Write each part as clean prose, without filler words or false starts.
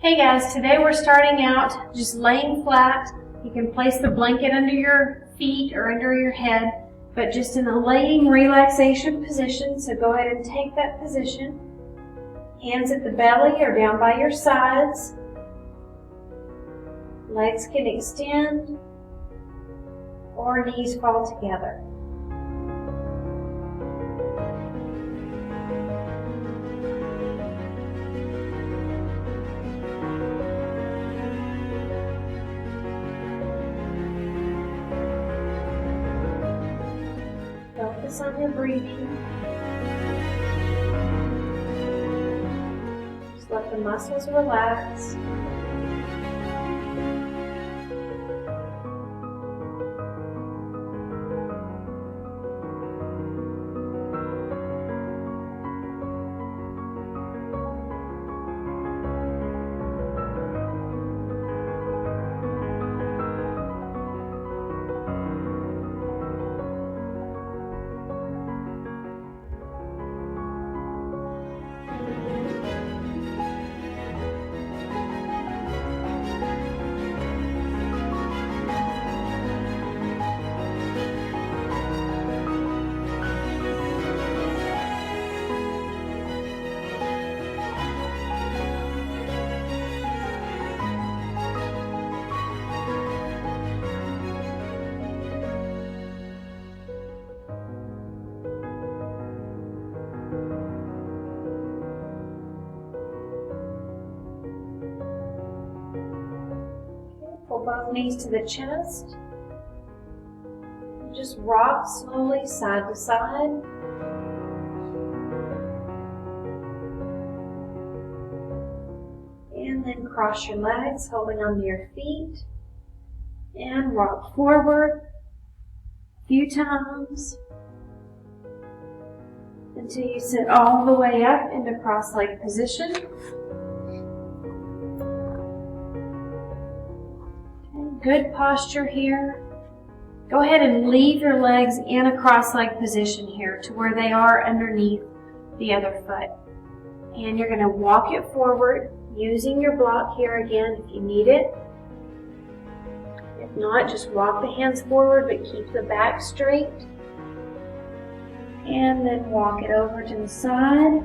Hey guys, today we're starting out just laying flat. You can place the blanket under your feet or under your head, but just in a laying relaxation position. So go ahead and take that position. Hands at the belly or down by your sides. Legs can extend or knees fall together. Focus on your breathing. Just let the muscles relax. Pull both knees to the chest. Just rock slowly side to side. And then cross your legs, holding onto your feet. And rock forward a few times until you sit all the way up into cross-leg position. Good posture here. Go ahead and leave your legs in a cross-leg position here to where they are underneath the other foot. And you're going to walk it forward using your block here again if you need it. If not, just walk the hands forward but keep the back straight. And then walk it over to the side.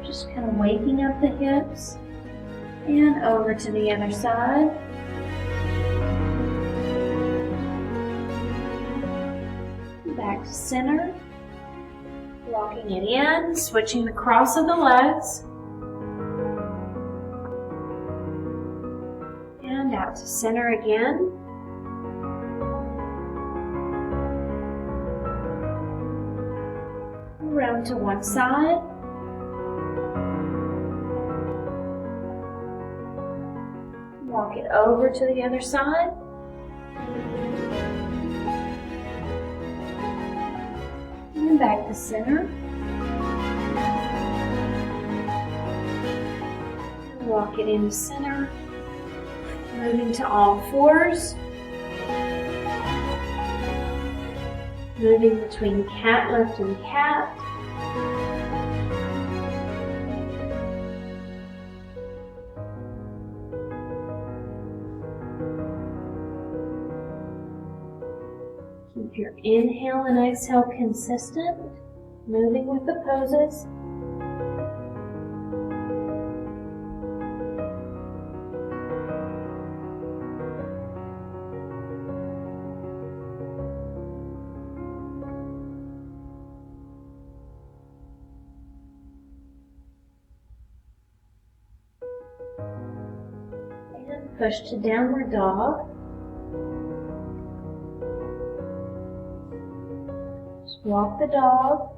Just kind of waking up the hips. And over to the other side. Back to center, walking it in, switching the cross of the legs, and out to center again. Around to one side. Walk it over to the other side. Back to center. Walk it into center. Moving to all fours. Moving between cat lift and cat. Keep your inhale and exhale consistent, moving with the poses. And push to downward dog. Walk the dog.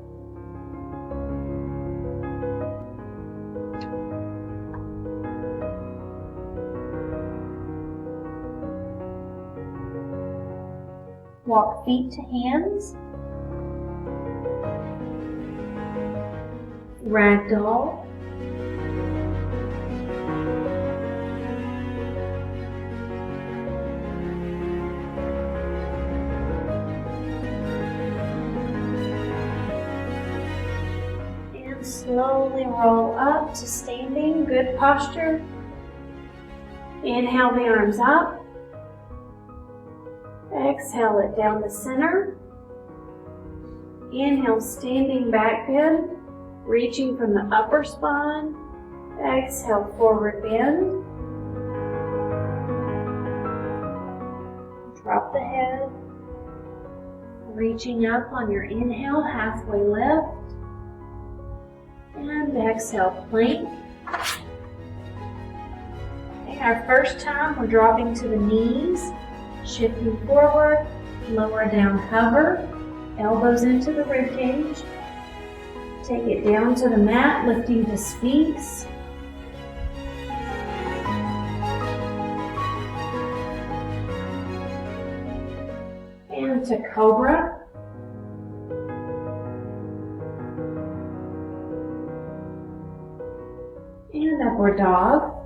Walk feet to hands. Ragdoll. Slowly roll up to standing, good posture. Inhale the arms up. Exhale it down the center. Inhale, standing back bend, reaching from the upper spine. Exhale, forward bend. Drop the head. Reaching up on your inhale, halfway lift. And exhale, plank. Okay, our first time, we're dropping to the knees, shifting forward, lower down, hover, elbows into the rib cage. Take it down to the mat, lifting to Sphinx. And to Cobra. And Upward Dog.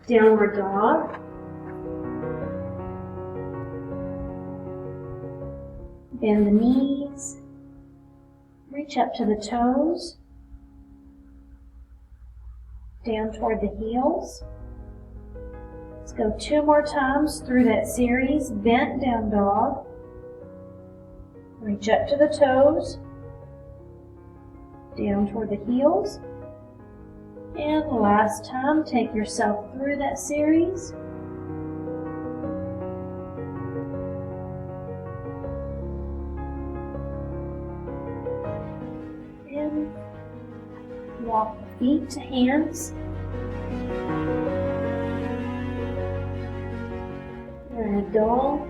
Downward Dog. Bend the knees. Reach up to the toes. Down toward the heels. Let's go 2 more times through that series. Bent down dog. Reach up to the toes. Down toward the heels. And last time, take yourself through that series. And walk the feet to hands. Ragdoll.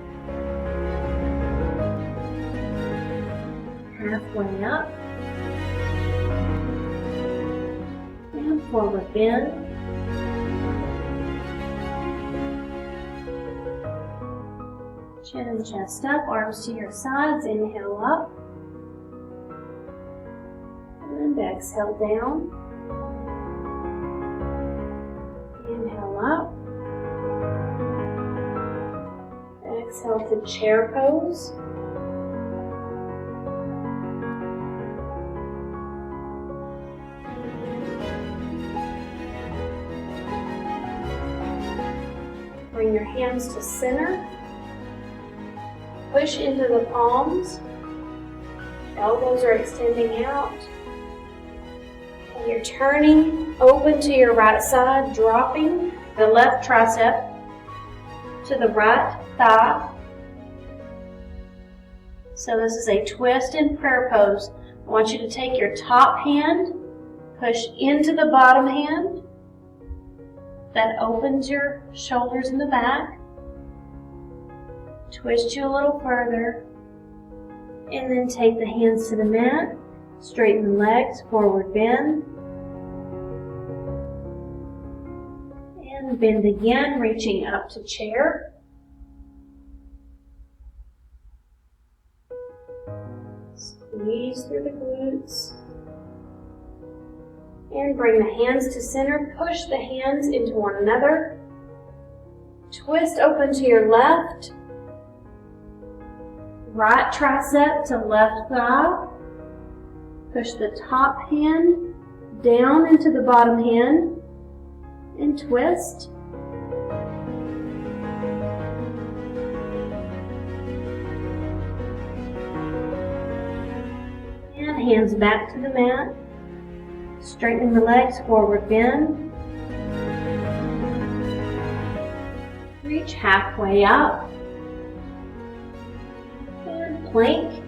Halfway up. And forward bend. Chin and chest up, arms to your sides. Inhale up. And exhale down. Inhale up. Exhale to chair pose. Bring your hands to center. Push into the palms. Elbows are extending out. And you're turning open to your right side, dropping the left tricep to the right thigh. So this is a twist in prayer pose. I want you to take your top hand, push into the bottom hand. That opens your shoulders in the back. Twist you a little further. And then take the hands to the mat. Straighten the legs, forward bend. And bend again, reaching up to chair. Squeeze through the glutes. And bring the hands to center. Push the hands into one another. Twist open to your left. Right tricep to left thigh. Push the top hand down into the bottom hand and twist. And hands back to the mat. Straighten the legs, forward bend. Reach halfway up. And plank.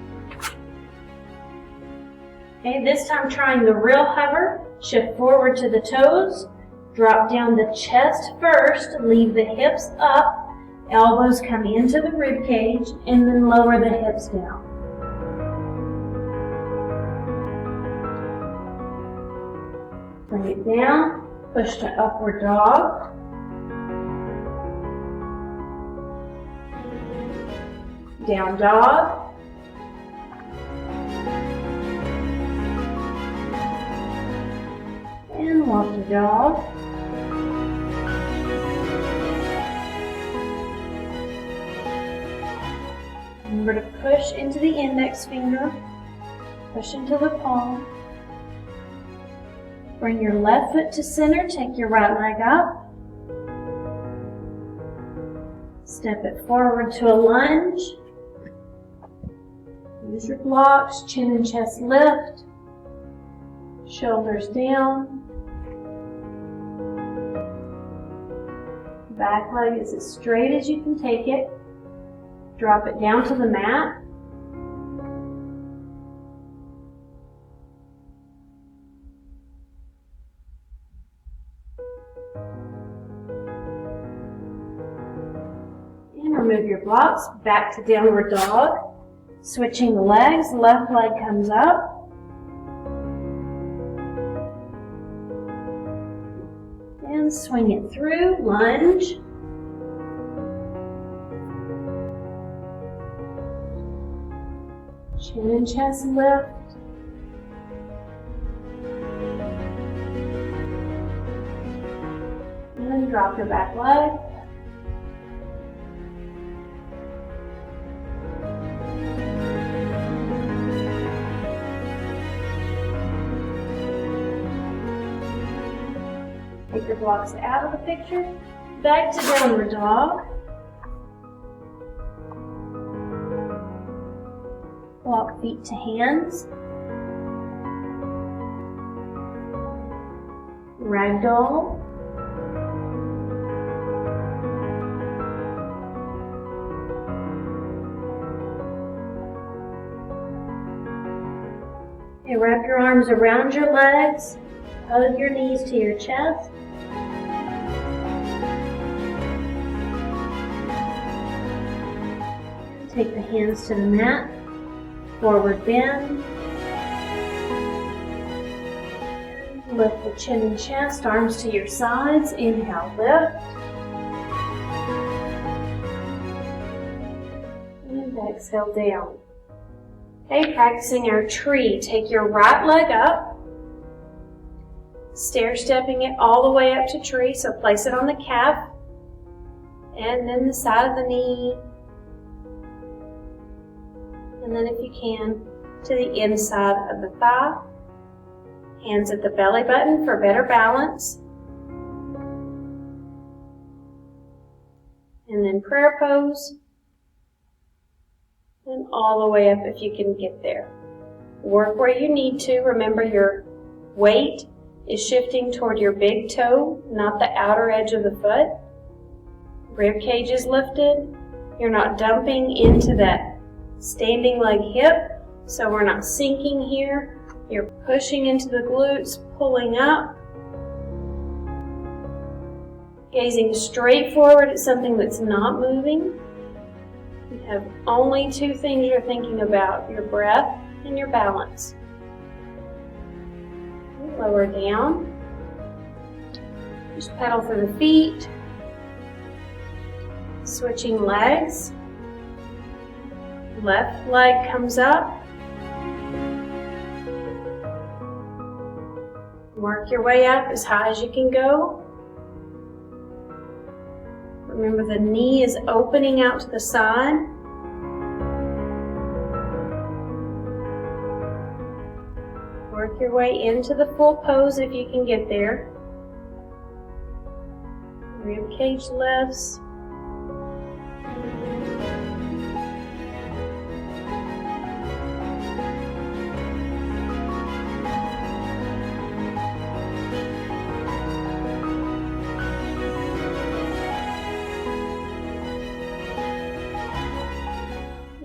Okay, this time trying the real hover. Shift forward to the toes. Drop down the chest first. Leave the hips up. Elbows come into the rib cage and then lower the hips down. Bring it down, push to upward dog. Down dog. And walk the dog. Remember to push into the index finger. Push into the palm. Bring your left foot to center, take your right leg up. Step it forward to a lunge. Use your blocks, chin and chest lift. Shoulders down. Back leg is as straight as you can take it. Drop it down to the mat. And remove your blocks, back to downward dog. Switching the legs, left leg comes up. And swing it through, lunge. Chin and chest lift. And then drop your back leg. Take your blocks out of the picture. Back to downward dog. Walk feet to hands. Ragdoll. Okay, wrap your arms around your legs. Hug your knees to your chest. Take the hands to the mat. Forward bend. Lift the chin and chest, arms to your sides. Inhale, lift. And exhale down. Okay, practicing our tree. Take your right leg up. Stair stepping it all the way up to tree, so place it on the calf. And then the side of the knee. And then if you can, to the inside of the thigh. Hands at the belly button for better balance. And then prayer pose. And all the way up if you can get there. Work where you need to. Remember your weight is shifting toward your big toe, not the outer edge of the foot. Rib cage is lifted. You're not dumping into that standing leg hip, so we're not sinking here. You're pushing into the glutes, pulling up. Gazing straight forward at something that's not moving. You have only two things you're thinking about, your breath and your balance. Lower down. Just pedal through the feet. Switching legs. Left leg comes up. Work your way up as high as you can go. Remember the knee is opening out to the side. Work your way into the full pose if you can get there. Rib cage lifts.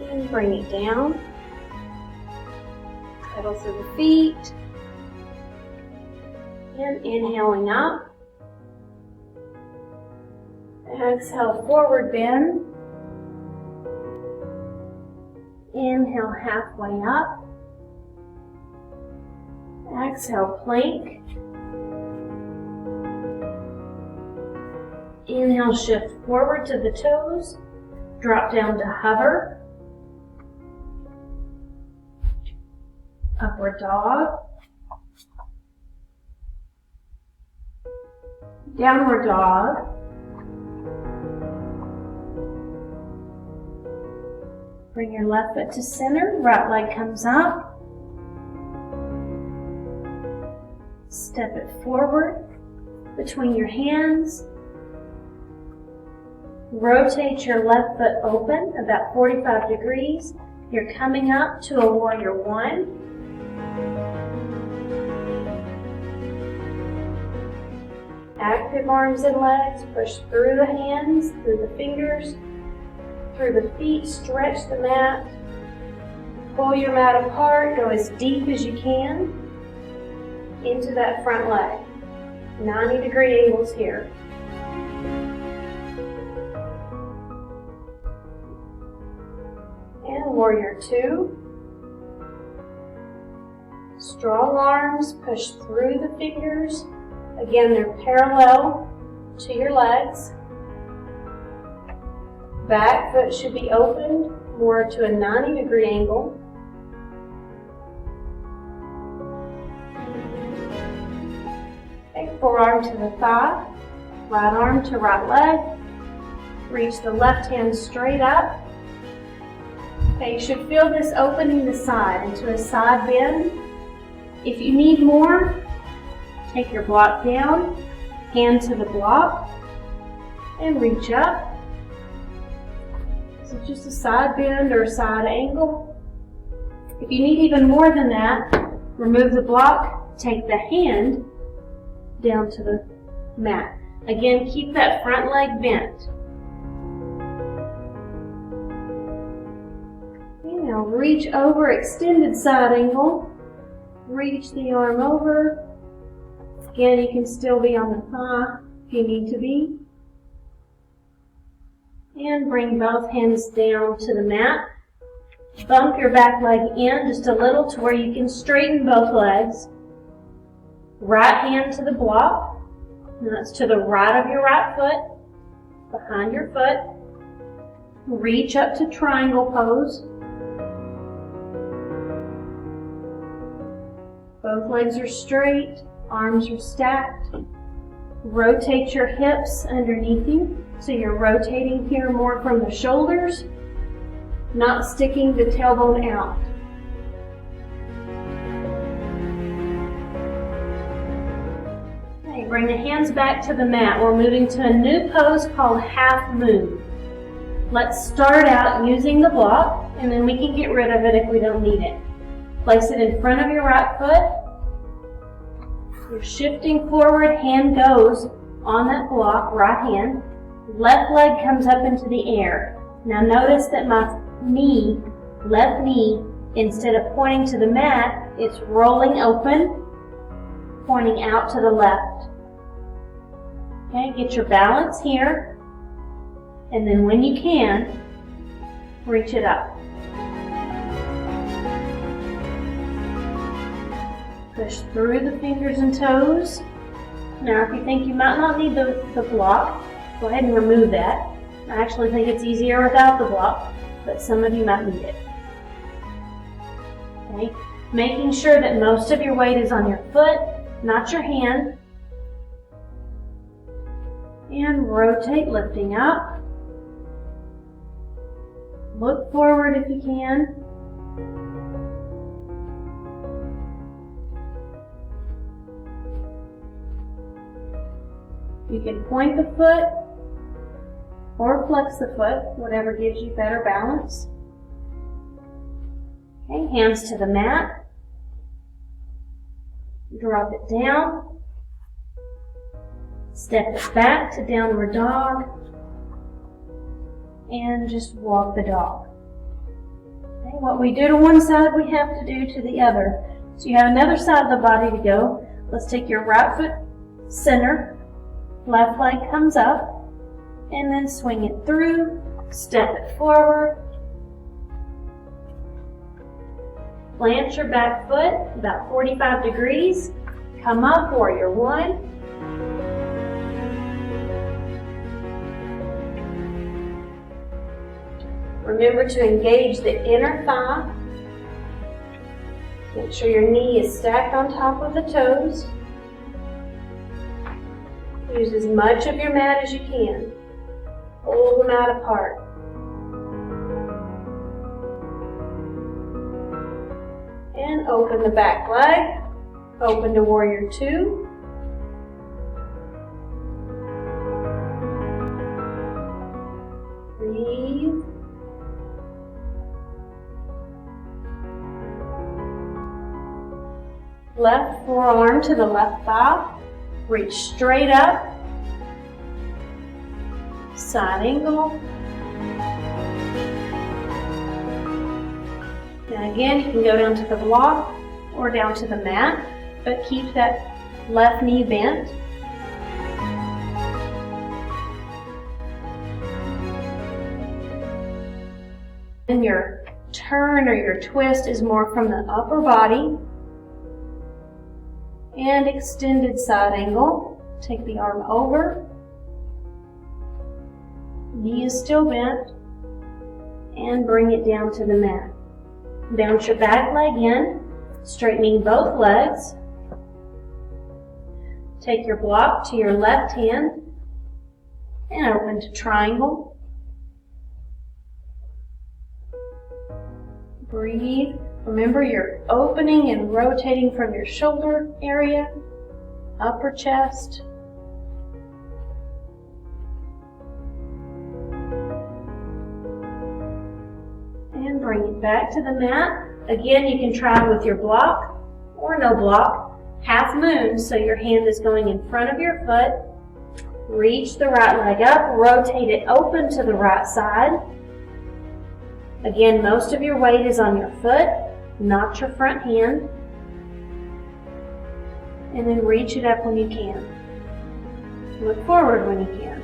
And bring it down. Pedal through the feet. And inhaling up. Exhale, forward bend. Inhale, halfway up. Exhale, plank. Inhale, shift forward to the toes. Drop down to hover. Upward dog. Downward dog. Bring your left foot to center, right leg comes up. Step it forward between your hands. Rotate your left foot open about 45 degrees. You're coming up to a warrior one. Active arms and legs. Push through the hands, through the fingers, through the feet. Stretch the mat. Pull your mat apart. Go as deep as you can into that front leg. 90-degree angles here. And warrior two. Strong arms, push through the fingers. Again, they're parallel to your legs. Back foot should be opened more to a 90-degree angle. Okay, forearm to the thigh, right arm to right leg. Reach the left hand straight up. Okay, you should feel this opening the side into a side bend. If you need more, take your block down, hand to the block, and reach up. So just a side bend or a side angle. If you need even more than that, remove the block, take the hand down to the mat. Again, keep that front leg bent. Okay, now reach over, extended side angle. Reach the arm over. Again, you can still be on the thigh if you need to be. And bring both hands down to the mat. Bump your back leg in just a little to where you can straighten both legs. Right hand to the block. And that's to the right of your right foot, behind your foot. Reach up to triangle pose. Both legs are straight, arms are stacked. Rotate your hips underneath you. So you're rotating here more from the shoulders, not sticking the tailbone out. Okay, bring the hands back to the mat. We're moving to a new pose called half moon. Let's start out using the block, and then we can get rid of it if we don't need it. Place it in front of your right foot. You're shifting forward, hand goes on that block, right hand. Left leg comes up into the air. Now notice that my knee, left knee, instead of pointing to the mat, it's rolling open, pointing out to the left. Okay, get your balance here, and then when you can, reach it up. Push through the fingers and toes. Now if you think you might not need the block, go ahead and remove that. I actually think it's easier without the block, but some of you might need it. Okay, making sure that most of your weight is on your foot, not your hand. And rotate, lifting up. Look forward if you can. You can point the foot or flex the foot, whatever gives you better balance. Okay, hands to the mat. Drop it down. Step it back to downward dog. And just walk the dog. Okay, what we do to one side, we have to do to the other. So you have another side of the body to go. Let's take your right foot center. Left leg comes up, and then swing it through, step it forward. Plant your back foot about 45 degrees. Come up, warrior one. Remember to engage the inner thigh. Make sure your knee is stacked on top of the toes. Use as much of your mat as you can. Pull the mat apart. And open the back leg. Open to warrior two. Breathe. Left forearm to the left thigh. Reach straight up. Side angle. And again, you can go down to the block or down to the mat, but keep that left knee bent. And your turn or your twist is more from the upper body. And extended side angle. Take the arm over. Knee is still bent. And bring it down to the mat. Bounce your back leg in, straightening both legs. Take your block to your left hand and open to triangle. Breathe. Remember, you're opening and rotating from your shoulder area, upper chest. And bring it back to the mat. Again, you can try with your block or no block. Half moon, so your hand is going in front of your foot. Reach the right leg up, rotate it open to the right side. Again, most of your weight is on your foot, not your front hand. And then reach it up when you can. Look forward when you can.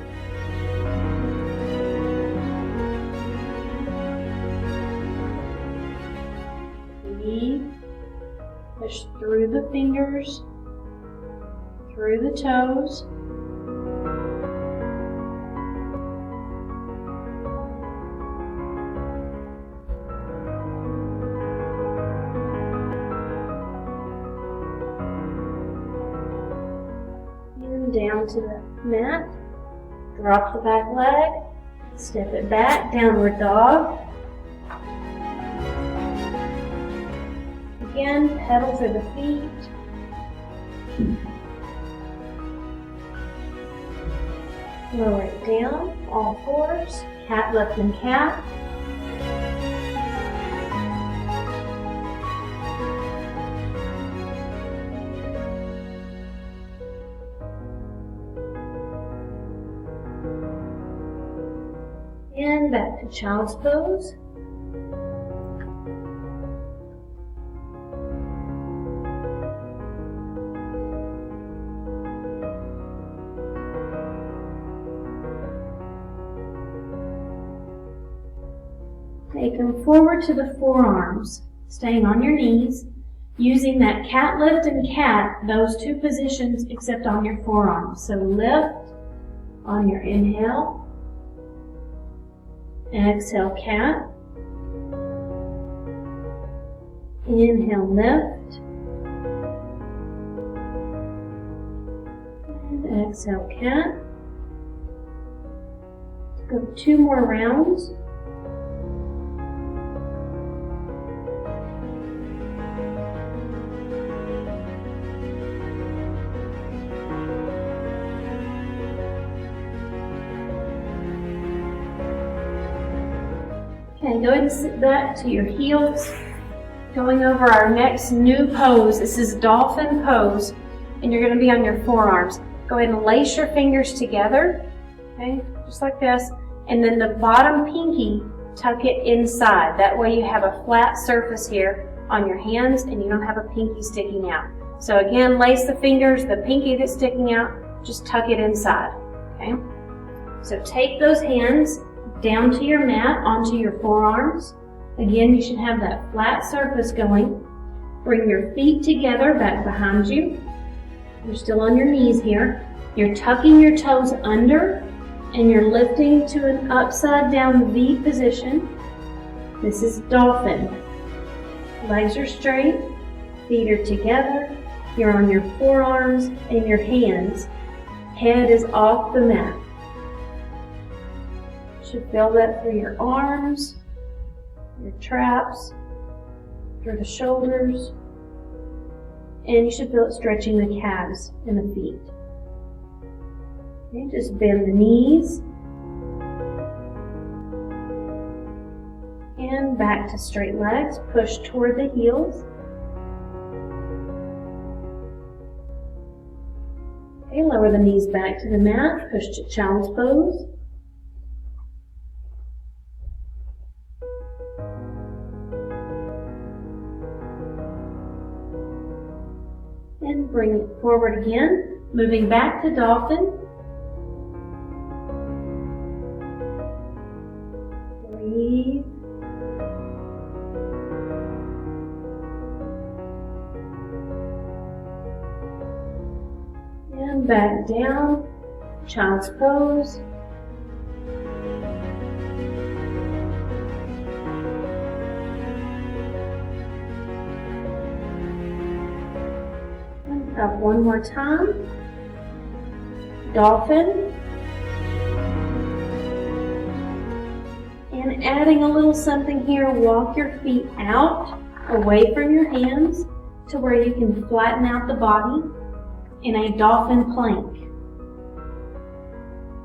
Breathe. Push through the fingers, through the toes. And down to the mat. Drop the back leg. Step it back, downward dog. Again, pedal through the feet. Lower it down, all fours. Cat, lift, and cat. And back to child's pose. Take them forward to the forearms, staying on your knees, using that cat lift and cat, those two positions except on your forearms. So lift on your inhale, exhale cat, inhale lift, and exhale cat. Let's go 2 more rounds. Okay, go ahead and sit back to your heels. Going over our next new pose. This is dolphin pose, and you're going to be on your forearms. Go ahead and lace your fingers together, okay, just like this, and then the bottom pinky, tuck it inside. That way you have a flat surface here on your hands, and you don't have a pinky sticking out. So again, lace the fingers, the pinky that's sticking out, just tuck it inside, okay? So take those hands down to your mat, onto your forearms. Again, you should have that flat surface going. Bring your feet together back behind you. You're still on your knees here. You're tucking your toes under and you're lifting to an upside down V position. This is dolphin. Legs are straight, feet are together. You're on your forearms and your hands. Head is off the mat. Should feel that through your arms, your traps, through the shoulders. and you should feel it stretching the calves and the feet. Okay, just bend the knees and back to straight legs. Push toward the heels. Okay, lower the knees back to the mat. Push to child's pose. And bring it forward again, moving back to dolphin. Breathe. And back down, child's pose. And up one more time. Dolphin. And adding a little something here, walk your feet out, away from your hands, to where you can flatten out the body in a dolphin plank.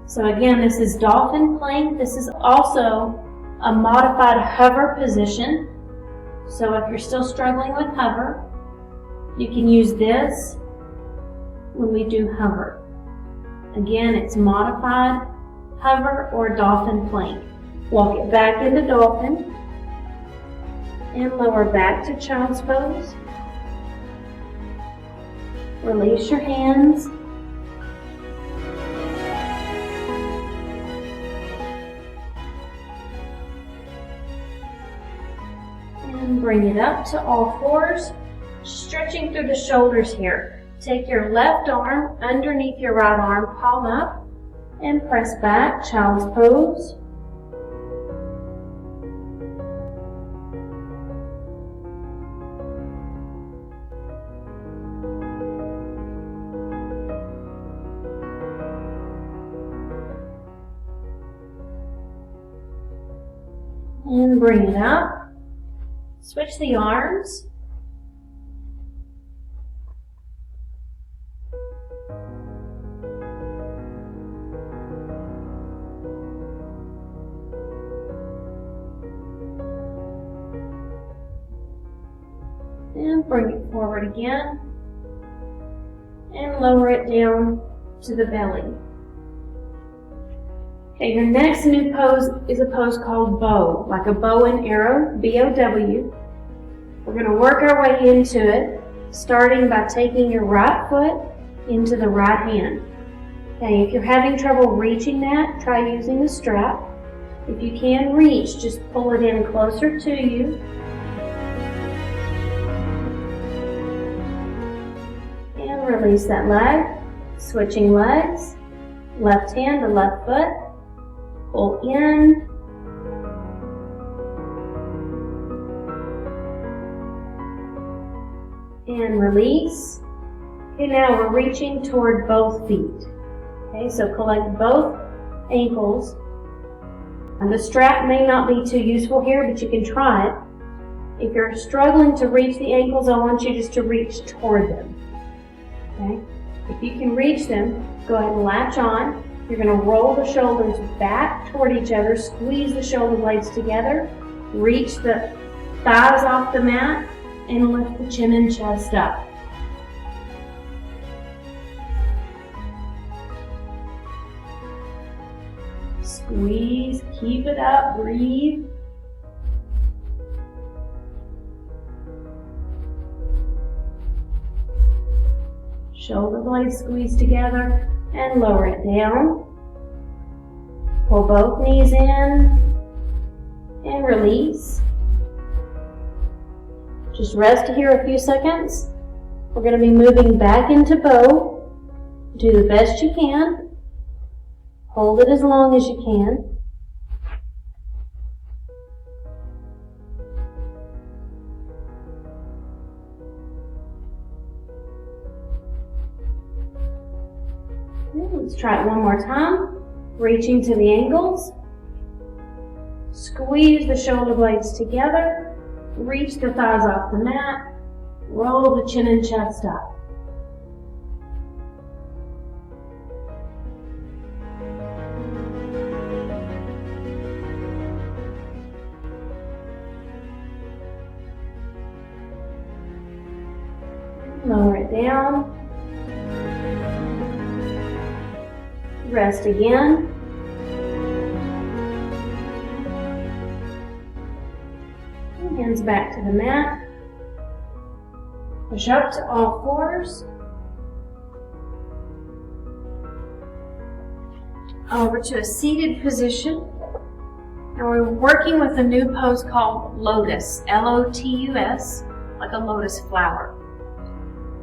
So again, this is dolphin plank. This is also a modified hover position. So if you're still struggling with hover, you can use this when we do hover. Again, it's modified hover or dolphin plank. Walk it back into dolphin and lower back to child's pose. Release your hands. And bring it up to all fours, stretching through the shoulders here. Take your left arm underneath your right arm, palm up, and press back, child's pose. And bring it up. Switch the arms. And bring it forward again. And lower it down to the belly. Okay, your next new pose is a pose called bow, like a bow and arrow, B-O-W. We're going to work our way into it, starting by taking your right foot into the right hand. Okay, if you're having trouble reaching that, try using a strap. If you can reach, just pull it in closer to you. And release that leg. Switching legs, left hand to left foot. Pull in. And release. Okay, now we're reaching toward both feet. Okay, so collect both ankles. And the strap may not be too useful here, but you can try it. If you're struggling to reach the ankles, I want you just to reach toward them. Okay? If you can reach them, go ahead and latch on. You're going to roll the shoulders back toward each other, squeeze the shoulder blades together, reach the thighs off the mat, and lift the chin and chest up. Squeeze, keep it up, breathe. Shoulder blades squeeze together and lower it down. Pull both knees in and release. Just rest here a few seconds. We're going to be moving back into bow. Do the best you can. Hold it as long as you can. Let's try it one more time. Reaching to the ankles. Squeeze the shoulder blades together. Reach the thighs off the mat. Roll the chin and chest up. Lower it down. Rest again. Hands back to the mat. Push up to all fours. Over to a seated position. And we're working with a new pose called Lotus, L-O-T-U-S, like a lotus flower.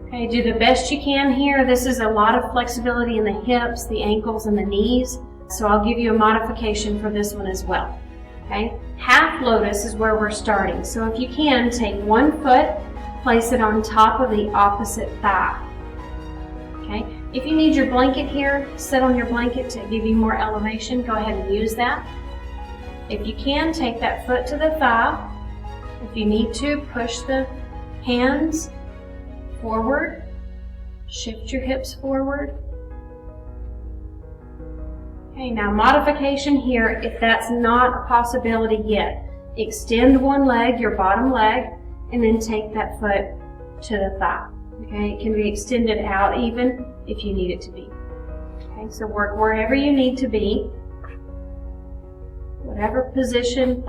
Okay, do the best you can here. This is a lot of flexibility in the hips, the ankles, and the knees. So I'll give you a modification for this one as well. Okay, half lotus is where we're starting. So if you can, take one foot, place it on top of the opposite thigh. Okay, if you need your blanket here, sit on your blanket to give you more elevation, go ahead and use that. If you can, take that foot to the thigh. If you need to, push the hands forward, shift your hips forward. Okay, now modification here, if that's not a possibility yet, extend one leg, your bottom leg, and then take that foot to the thigh. Okay, it can be extended out even if you need it to be. Okay, so work wherever you need to be. Whatever position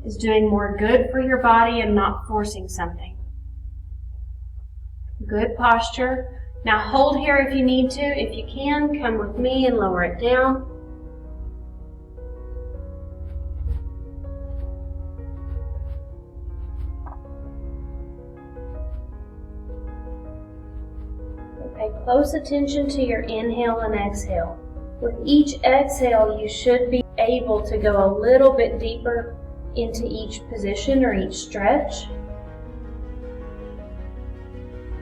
is doing more good for your body and not forcing something. Good posture. Now hold here if you need to. If you can, come with me and lower it down. Pay close attention to your inhale and exhale. With each exhale, you should be able to go a little bit deeper into each position or each stretch.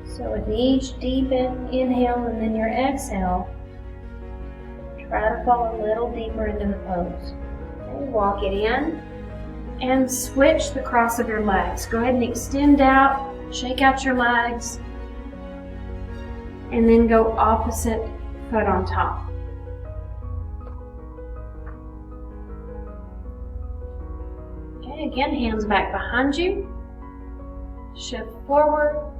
So with each deep inhale and then your exhale, try to fall a little deeper into the pose. Okay, walk it in and switch the cross of your legs. Go ahead and extend out, shake out your legs, and then go opposite foot on top. Okay, again, hands back behind you. Shift forward.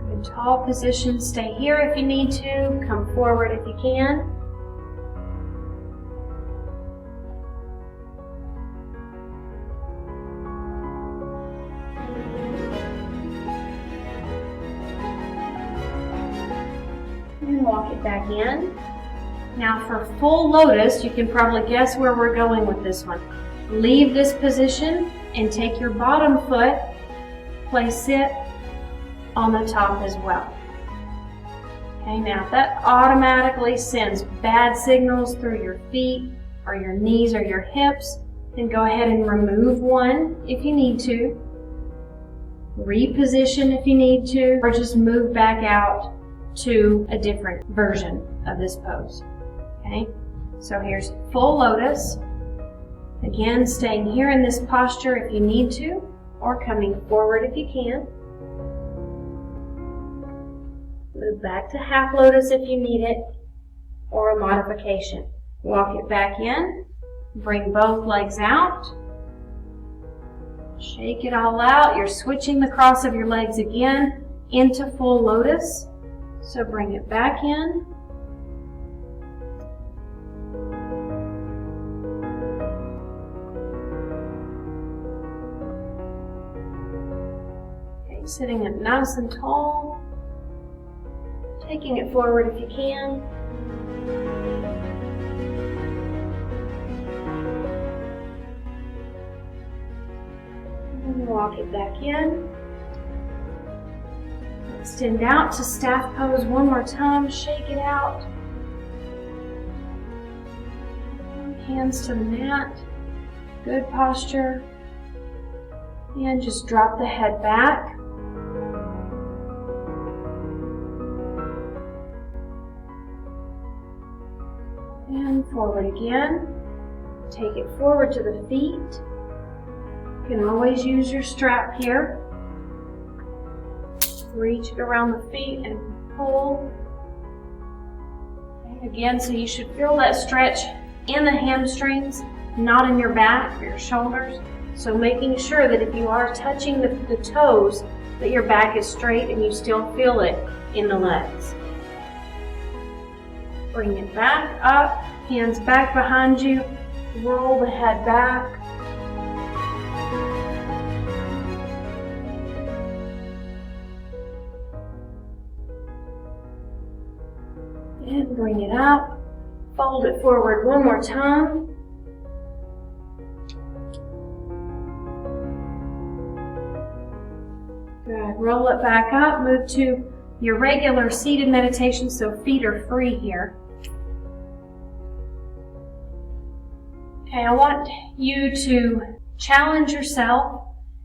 Good tall position. Stay here if you need to. Come forward if you can. And walk it back in. Now for full lotus, you can probably guess where we're going with this one. Leave this position and take your bottom foot, place it on the top as well. Okay, now if that automatically sends bad signals through your feet or your knees or your hips, then go ahead and remove one if you need to. Reposition if you need to, or just move back out to a different version of this pose. Okay, so here's full lotus. Again, staying here in this posture if you need to, or coming forward if you can. Move back to half lotus if you need it, or a modification. Walk it back in, bring both legs out, shake it all out. You're switching the cross of your legs again into full lotus. So bring it back in. Okay, sitting up nice and tall. Taking it forward if you can. And walk it back in. Extend out to staff pose one more time. Shake it out. Hands to the mat. Good posture. And just drop the head back. And forward again. Take it forward to the feet. You can always use your strap here. reach it around the feet and pull. Okay, again, so you should feel that stretch in the hamstrings, not in your back or your shoulders. So making sure that if you are touching the toes, that your back is straight and you still feel it in the legs. Bring it back up, hands back behind you, roll the head back. And bring it up, fold it forward one more time. Good, roll it back up, move to your regular seated meditation, so feet are free here. Okay, I want you to challenge yourself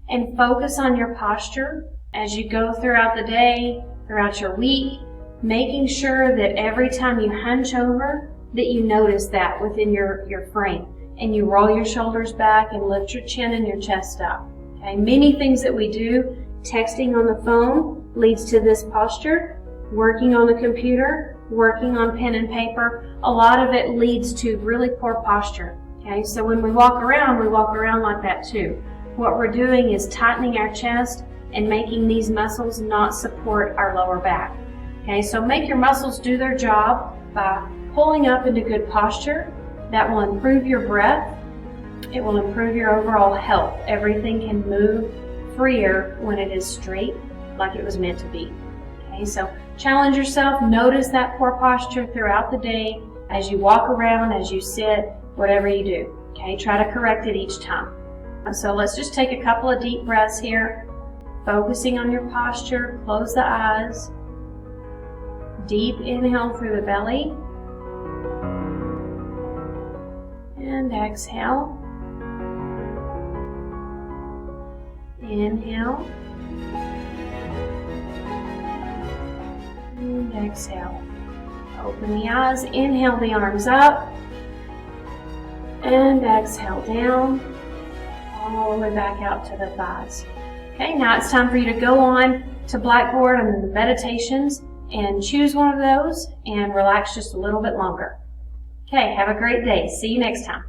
and focus on your posture as you go throughout the day, throughout your week, making sure that every time you hunch over, that you notice that within your frame. And you roll your shoulders back and lift your chin and your chest up. Okay, many things that we do, texting on the phone leads to this posture, working on the computer, working on pen and paper, a lot of it leads to really poor posture. Okay, so when we walk around like that too. What we're doing is tightening our chest and making these muscles not support our lower back. Okay, so make your muscles do their job by pulling up into good posture. That will improve your breath. It will improve your overall health. Everything can move freer when it is straight, like it was meant to be. Okay, so challenge yourself. Notice that poor posture throughout the day as you walk around, as you sit, whatever you do. Okay, try to correct it each time. So let's just take a couple of deep breaths here, focusing on your posture. Close the eyes. Deep inhale through the belly. And exhale. Inhale. And exhale. Open the eyes. Inhale the arms up. And exhale down. All the way back out to the thighs. Okay, now it's time for you to go on to Blackboard and the meditations and choose one of those and relax just a little bit longer. Okay, have a great day. See you next time.